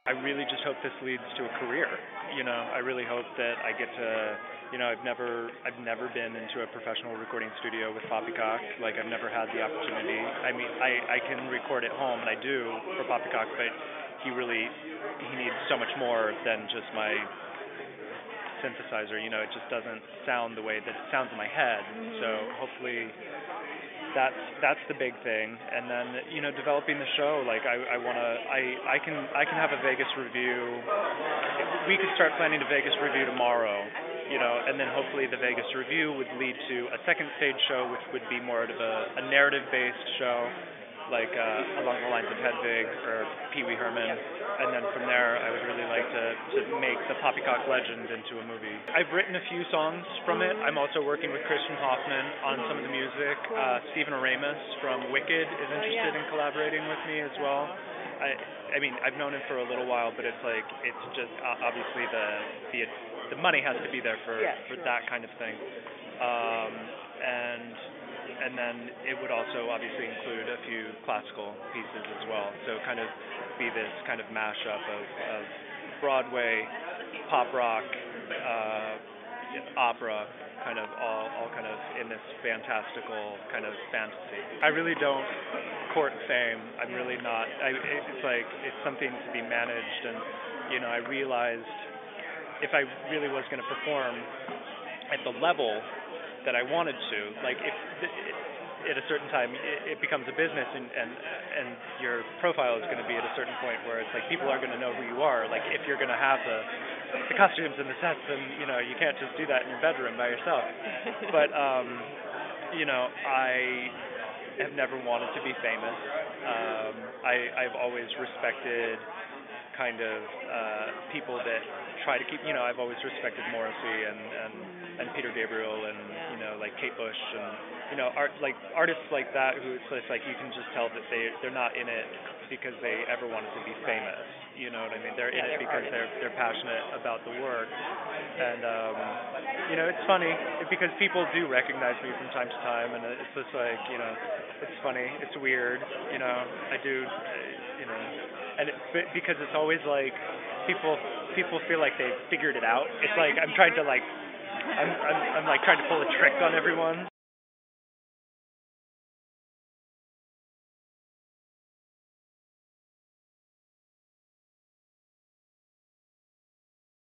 I really just hope this leads to a career. I really hope that I get to, I've never been into a professional recording studio with Poppcock. Like, I've never had the opportunity. I mean, I can record at home, and I do for Poppcock, but he needs so much more than just my synthesizer. It just doesn't sound the way that it sounds in my head. So hopefully that's the big thing. And then developing the show. Like, I can have a Vegas review. We could start planning a Vegas review tomorrow. And then hopefully the Vegas review would lead to a second stage show, which would be more of a narrative-based show, like along the lines of Hedwig or Pee Wee Herman. And then from there, I would really like to make the Poppycock legend into a movie. I've written a few songs from it. I'm also working with Christian Hoffman on some of the music. Stephen Aramis from Wicked is interested in collaborating with me as well. I mean, I've known him for a little while, but it's just obviously the money has to be there for that kind of thing. And then it would also obviously include a few classical pieces as well. So kind of be this kind of mashup of Broadway, pop rock, opera, kind of all kind of in this fantastical kind of fantasy. I really don't court fame. I'm really not. It's something to be managed, and I realized if I really was going to perform at the level that I wanted to, like if at a certain time it becomes a business and your profile is going to be at a certain point where it's like people are going to know who you are. Like if you're going to have the costumes and the sets, then you can't just do that in your bedroom by yourself. But I have never wanted to be famous. I've always respected kind of people that try to keep. I've always respected Morrissey and Peter Gabriel and like Kate Bush and artists like that who it's like you can just tell that they're not in it because they ever wanted to be famous. You know what I mean? They're in it because they're passionate about the work. And it's funny because people do recognize me from time to time, and it's just like it's funny, it's weird. I do. And because it's always like people feel like they've figured it out. It's like I'm trying to I'm like trying to pull a trick on everyone.